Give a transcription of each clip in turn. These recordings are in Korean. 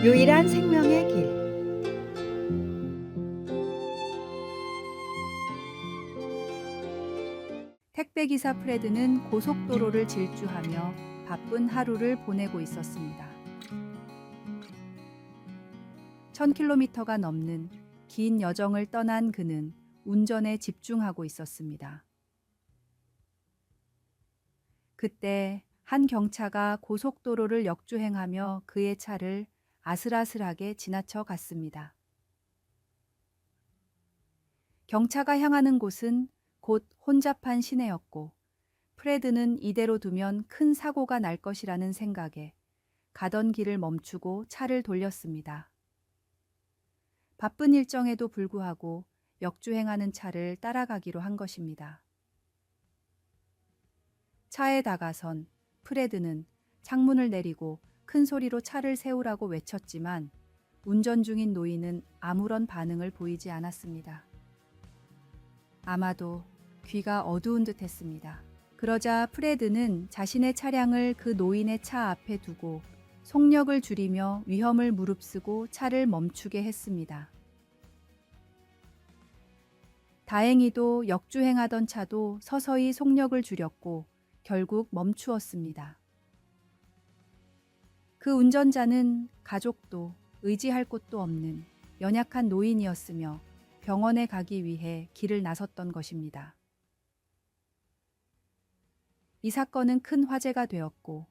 유일한 생명의 길. 택배기사 프레드는 고속도로를 질주하며 바쁜 하루를 보내고 있었습니다. 1000km가 넘는 긴 여정을 떠난 그는 운전에 집중하고 있었습니다. 그때 한 경차가 고속도로를 역주행하며 그의 차를 아슬아슬하게 지나쳐 갔습니다. 경차가 향하는 곳은 곧 혼잡한 시내였고 프레드는 이대로 두면 큰 사고가 날 것이라는 생각에 가던 길을 멈추고 차를 돌렸습니다. 바쁜 일정에도 불구하고 역주행하는 차를 따라가기로 한 것입니다. 차에 다가선 프레드는 창문을 내리고 큰 소리로 차를 세우라고 외쳤지만 운전 중인 노인은 아무런 반응을 보이지 않았습니다. 아마도 귀가 어두운 듯 했습니다. 그러자 프레드는 자신의 차량을 그 노인의 차 앞에 두고 속력을 줄이며 위험을 무릅쓰고 차를 멈추게 했습니다. 다행히도 역주행하던 차도 서서히 속력을 줄였고 결국 멈추었습니다. 그 운전자는 가족도 의지할 곳도 없는 연약한 노인이었으며 병원에 가기 위해 길을 나섰던 것입니다. 이 사건은 큰 화제가 되었고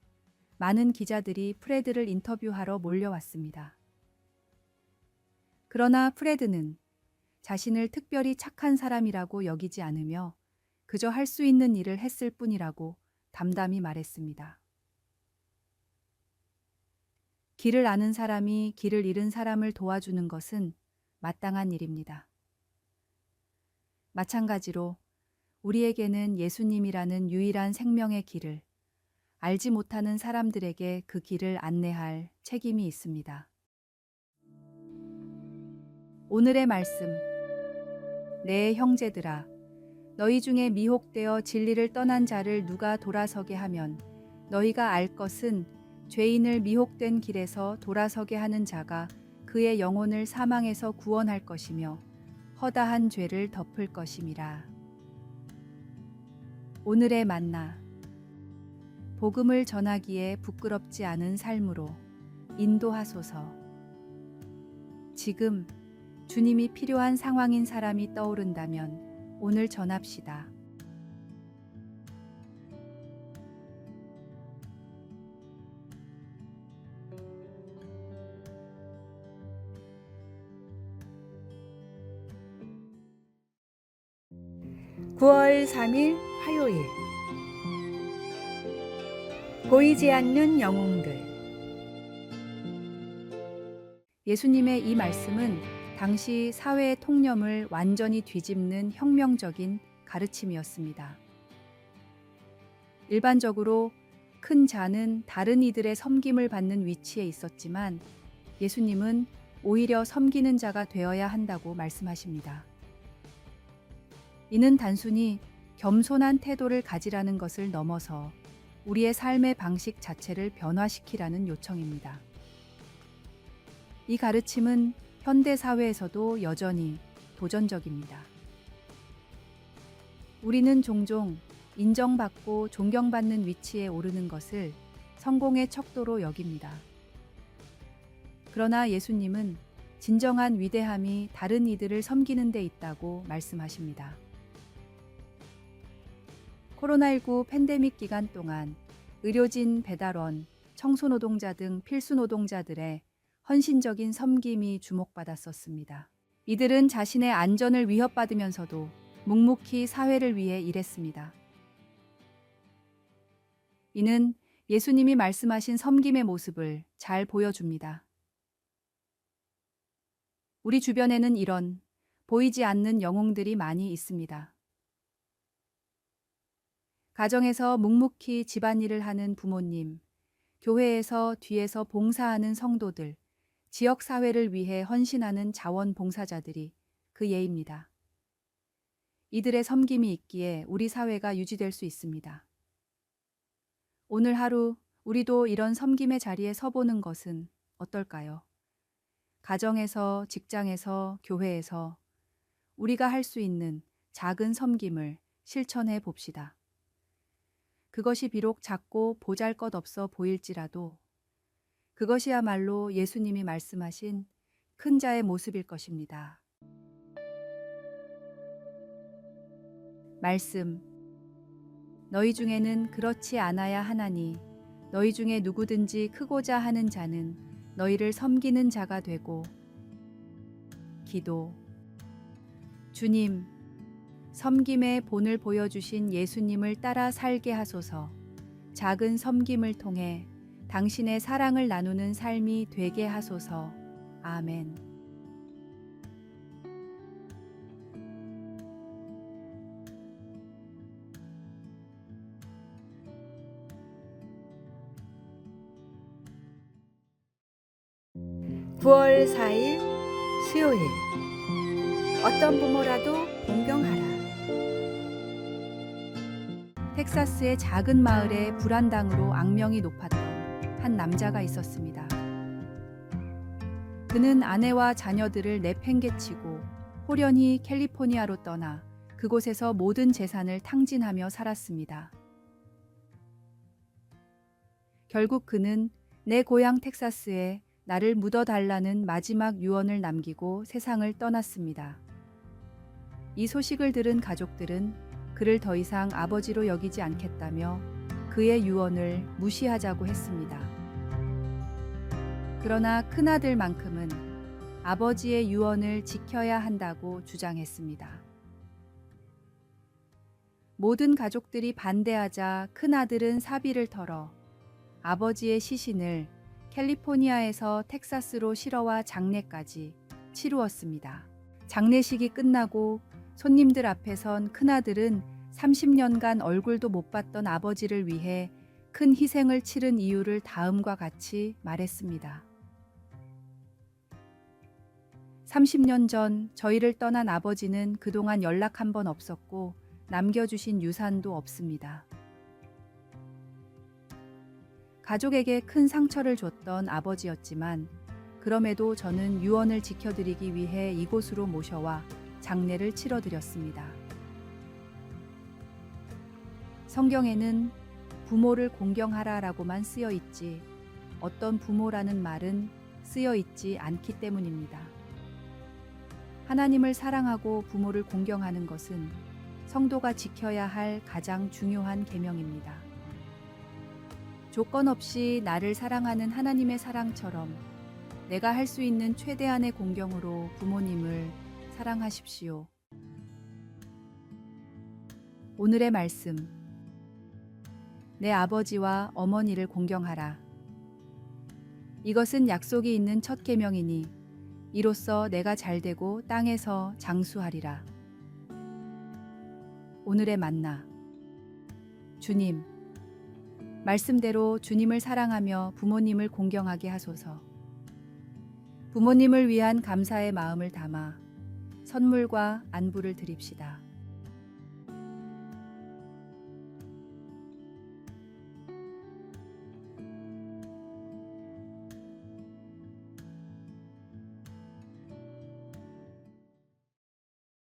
많은 기자들이 프레드를 인터뷰하러 몰려왔습니다. 그러나 프레드는 자신을 특별히 착한 사람이라고 여기지 않으며 그저 할 수 있는 일을 했을 뿐이라고 담담히 말했습니다. 길을 아는 사람이 길을 잃은 사람을 도와주는 것은 마땅한 일입니다. 마찬가지로 우리에게는 예수님이라는 유일한 생명의 길을 알지 못하는 사람들에게 그 길을 안내할 책임이 있습니다. 오늘의 말씀. 내 형제들아, 너희 중에 미혹되어 진리를 떠난 자를 누가 돌아서게 하면 너희가 알 것은 죄인을 미혹된 길에서 돌아서게 하는 자가 그의 영혼을 사망에서 구원할 것이며 허다한 죄를 덮을 것임이라. 오늘의 만나. 복음을 전하기에 부끄럽지 않은 삶으로 인도하소서. 지금 주님이 필요한 상황인 사람이 떠오른다면 오늘 전합시다. (9월 3일) 화요일. 보이지 않는 영웅들. 예수님의 이 말씀은 당시 사회의 통념을 완전히 뒤집는 혁명적인 가르침이었습니다. 일반적으로 큰 자는 다른 이들의 섬김을 받는 위치에 있었지만 예수님은 오히려 섬기는 자가 되어야 한다고 말씀하십니다. 이는 단순히 겸손한 태도를 가지라는 것을 넘어서 우리의 삶의 방식 자체를 변화시키라는 요청입니다. 이 가르침은 현대 사회에서도 여전히 도전적입니다. 우리는 종종 인정받고 존경받는 위치에 오르는 것을 성공의 척도로 여깁니다. 그러나 예수님은 진정한 위대함이 다른 이들을 섬기는 데 있다고 말씀하십니다. 코로나19 팬데믹 기간 동안 의료진, 배달원, 청소노동자 등 필수 노동자들의 헌신적인 섬김이 주목받았었습니다. 이들은 자신의 안전을 위협받으면서도 묵묵히 사회를 위해 일했습니다. 이는 예수님이 말씀하신 섬김의 모습을 잘 보여줍니다. 우리 주변에는 이런 보이지 않는 영웅들이 많이 있습니다. 가정에서 묵묵히 집안일을 하는 부모님, 교회에서 뒤에서 봉사하는 성도들, 지역사회를 위해 헌신하는 자원봉사자들이 그 예입니다. 이들의 섬김이 있기에 우리 사회가 유지될 수 있습니다. 오늘 하루 우리도 이런 섬김의 자리에 서보는 것은 어떨까요? 가정에서, 직장에서, 교회에서 우리가 할 수 있는 작은 섬김을 실천해 봅시다. 그것이 비록 작고 보잘것없어 보일지라도 그것이야말로 예수님이 말씀하신 큰 자의 모습일 것입니다. 말씀. 너희 중에는 그렇지 않아야 하나니 너희 중에 누구든지 크고자 하는 자는 너희를 섬기는 자가 되고. 기도. 주님, 섬김의 본을 보여주신 예수님을 따라 살게 하소서. 작은 섬김을 통해 당신의 사랑을 나누는 삶이 되게 하소서. 아멘. (9월 4일) 수요일. 어떤 부모라도 공경하라. 텍사스의 작은 마을에 불안당으로 악명이 높았던 한 남자가 있었습니다. 그는 아내와 자녀들을 내팽개치고 호련히 캘리포니아로 떠나 그곳에서 모든 재산을 탕진하며 살았습니다. 결국 그는 내 고향 텍사스에 나를 묻어달라는 마지막 유언을 남기고 세상을 떠났습니다. 이 소식을 들은 가족들은 그를 더 이상 아버지로 여기지 않겠다며 그의 유언을 무시하자고 했습니다. 그러나 큰아들만큼은 아버지의 유언을 지켜야 한다고 주장했습니다. 모든 가족들이 반대하자 큰아들은 사비를 털어 아버지의 시신을 캘리포니아에서 텍사스로 실어와 장례까지 치루었습니다. 장례식이 끝나고 손님들 앞에 선 큰아들은 30년간 얼굴도 못 봤던 아버지를 위해 큰 희생을 치른 이유를 다음과 같이 말했습니다. 30년 전 저희를 떠난 아버지는 그동안 연락 한 번 없었고 남겨주신 유산도 없습니다. 가족에게 큰 상처를 줬던 아버지였지만 그럼에도 저는 유언을 지켜드리기 위해 이곳으로 모셔와 장례를 치러드렸습니다. 성경에는 부모를 공경하라라고만 쓰여 있지 어떤 부모라는 말은 쓰여 있지 않기 때문입니다. 하나님을 사랑하고 부모를 공경하는 것은 성도가 지켜야 할 가장 중요한 계명입니다. 조건 없이 나를 사랑하는 하나님의 사랑처럼 내가 할 수 있는 최대한의 공경으로 부모님을 사랑하십시오. 오늘의 말씀. 내 아버지와 어머니를 공경하라. 이것은 약속이 있는 첫 계명이니 이로써 내가 잘되고 땅에서 장수하리라. 오늘의 만나. 주님, 말씀대로 주님을 사랑하며 부모님을 공경하게 하소서. 부모님을 위한 감사의 마음을 담아 선물과 안부를 드립시다.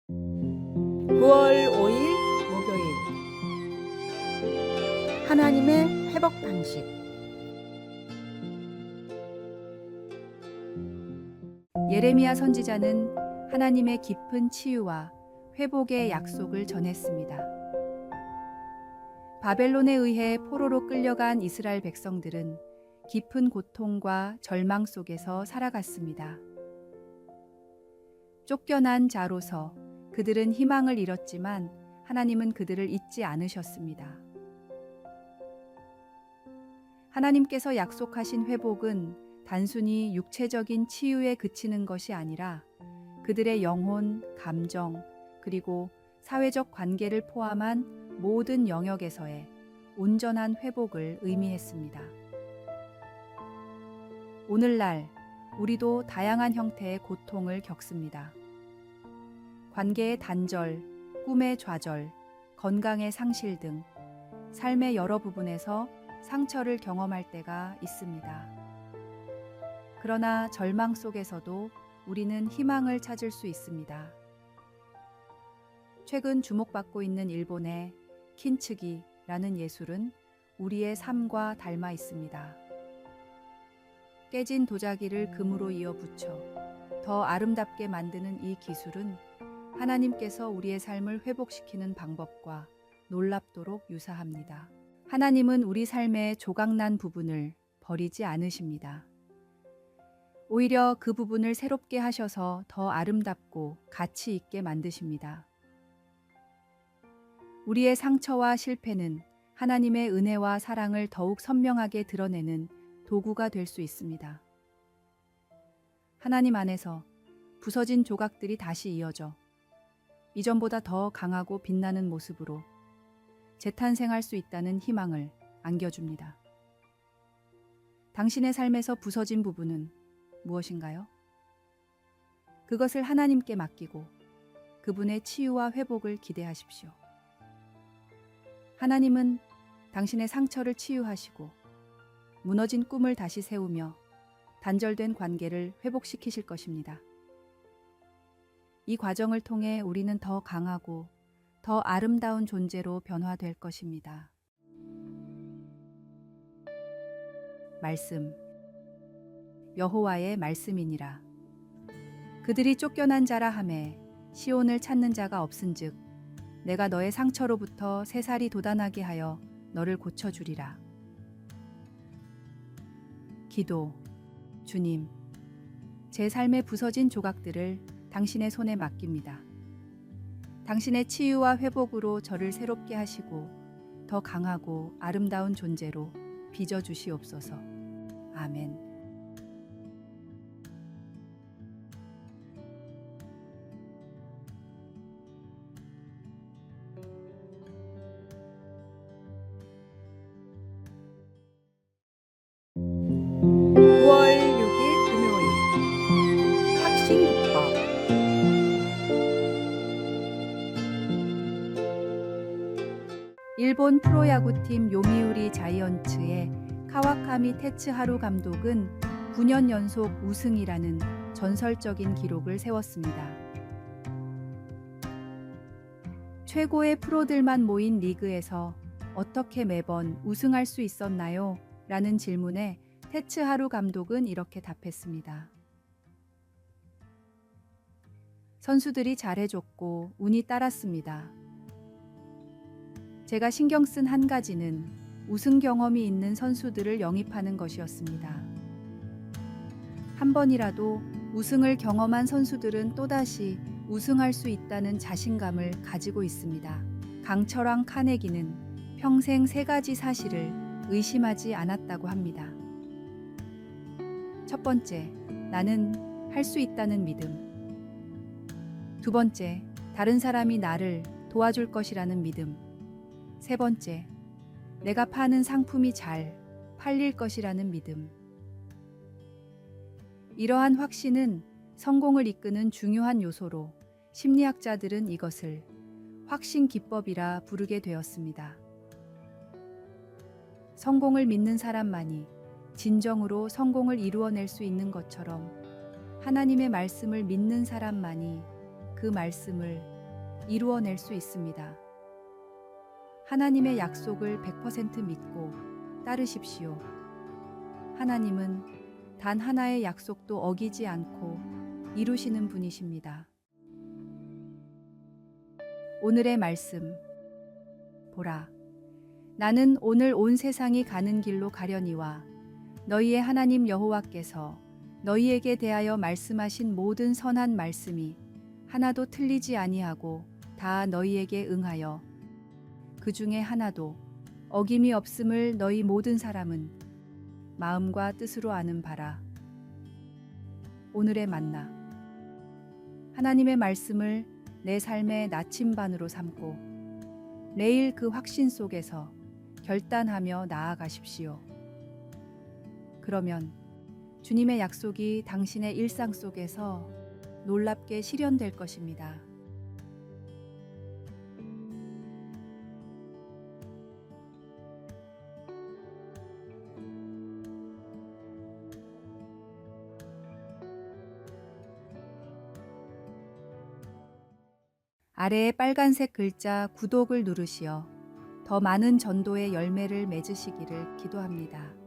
(9월 5일) 목요일. 하나님의 회복 방식. 예레미야 선지자는 하나님의 깊은 치유와 회복의 약속을 전했습니다. 바벨론에 의해 포로로 끌려간 이스라엘 백성들은 깊은 고통과 절망 속에서 살아갔습니다. 쫓겨난 자로서 그들은 희망을 잃었지만 하나님은 그들을 잊지 않으셨습니다. 하나님께서 약속하신 회복은 단순히 육체적인 치유에 그치는 것이 아니라 그들의 영혼, 감정, 그리고 사회적 관계를 포함한 모든 영역에서의 온전한 회복을 의미했습니다. 오늘날 우리도 다양한 형태의 고통을 겪습니다. 관계의 단절, 꿈의 좌절, 건강의 상실 등 삶의 여러 부분에서 상처를 경험할 때가 있습니다. 그러나 절망 속에서도 우리는 희망을 찾을 수 있습니다. 최근 주목받고 있는 일본의 킨츠기라는 예술은 우리의 삶과 닮아 있습니다. 깨진 도자기를 금으로 이어 붙여 더 아름답게 만드는 이 기술은 하나님께서 우리의 삶을 회복시키는 방법과 놀랍도록 유사합니다. 하나님은 우리 삶의 조각난 부분을 버리지 않으십니다. 오히려 그 부분을 새롭게 하셔서 더 아름답고 가치 있게 만드십니다. 우리의 상처와 실패는 하나님의 은혜와 사랑을 더욱 선명하게 드러내는 도구가 될 수 있습니다. 하나님 안에서 부서진 조각들이 다시 이어져 이전보다 더 강하고 빛나는 모습으로 재탄생할 수 있다는 희망을 안겨줍니다. 당신의 삶에서 부서진 부분은 무엇인가요? 그것을 하나님께 맡기고 그분의 치유와 회복을 기대하십시오. 하나님은 당신의 상처를 치유하시고 무너진 꿈을 다시 세우며 단절된 관계를 회복시키실 것입니다. 이 과정을 통해 우리는 더 강하고 더 아름다운 존재로 변화될 것입니다. 말씀. 여호와의 말씀이니라. 그들이 쫓겨난 자라 하매 시온을 찾는 자가 없은즉 내가 너의 상처로부터 새살이 돋아나게 하여 너를 고쳐주리라. 기도. 주님, 제 삶의 부서진 조각들을 당신의 손에 맡깁니다. 당신의 치유와 회복으로 저를 새롭게 하시고 더 강하고 아름다운 존재로 빚어주시옵소서. 아멘. 일본 프로야구팀 요미우리 자이언츠의 카와카미 테츠하루 감독은 9년 연속 우승이라는 전설적인 기록을 세웠습니다. 최고의 프로들만 모인 리그에서 어떻게 매번 우승할 수 있었나요? 라는 질문에 테츠하루 감독은 이렇게 답했습니다. 선수들이 잘해줬고 운이 따랐습니다. 제가 신경 쓴 한 가지는 우승 경험이 있는 선수들을 영입하는 것이었습니다. 한 번이라도 우승을 경험한 선수들은 또다시 우승할 수 있다는 자신감을 가지고 있습니다. 강철왕 카네기는 평생 3가지 사실을 의심하지 않았다고 합니다. 첫 번째, 나는 할 수 있다는 믿음. 두 번째, 다른 사람이 나를 도와줄 것이라는 믿음. 세 번째, 내가 파는 상품이 잘 팔릴 것이라는 믿음. 이러한 확신은 성공을 이끄는 중요한 요소로 심리학자들은 이것을 확신 기법이라 부르게 되었습니다. 성공을 믿는 사람만이 진정으로 성공을 이루어낼 수 있는 것처럼 하나님의 말씀을 믿는 사람만이 그 말씀을 이루어낼 수 있습니다. 하나님의 약속을 100% 믿고 따르십시오. 하나님은 단 하나의 약속도 어기지 않고 이루시는 분이십니다. 오늘의 말씀. 보라, 나는 오늘 온 세상이 가는 길로 가려니와 너희의 하나님 여호와께서 너희에게 대하여 말씀하신 모든 선한 말씀이 하나도 틀리지 아니하고 다 너희에게 응하여 그 중에 하나도 어김이 없음을 너희 모든 사람은 마음과 뜻으로 아는 바라. 오늘의 만나. 하나님의 말씀을 내 삶의 나침반으로 삼고 매일 그 확신 속에서 결단하며 나아가십시오. 그러면 주님의 약속이 당신의 일상 속에서 놀랍게 실현될 것입니다. 아래의 빨간색 글자 구독을 누르시어 더 많은 전도의 열매를 맺으시기를 기도합니다.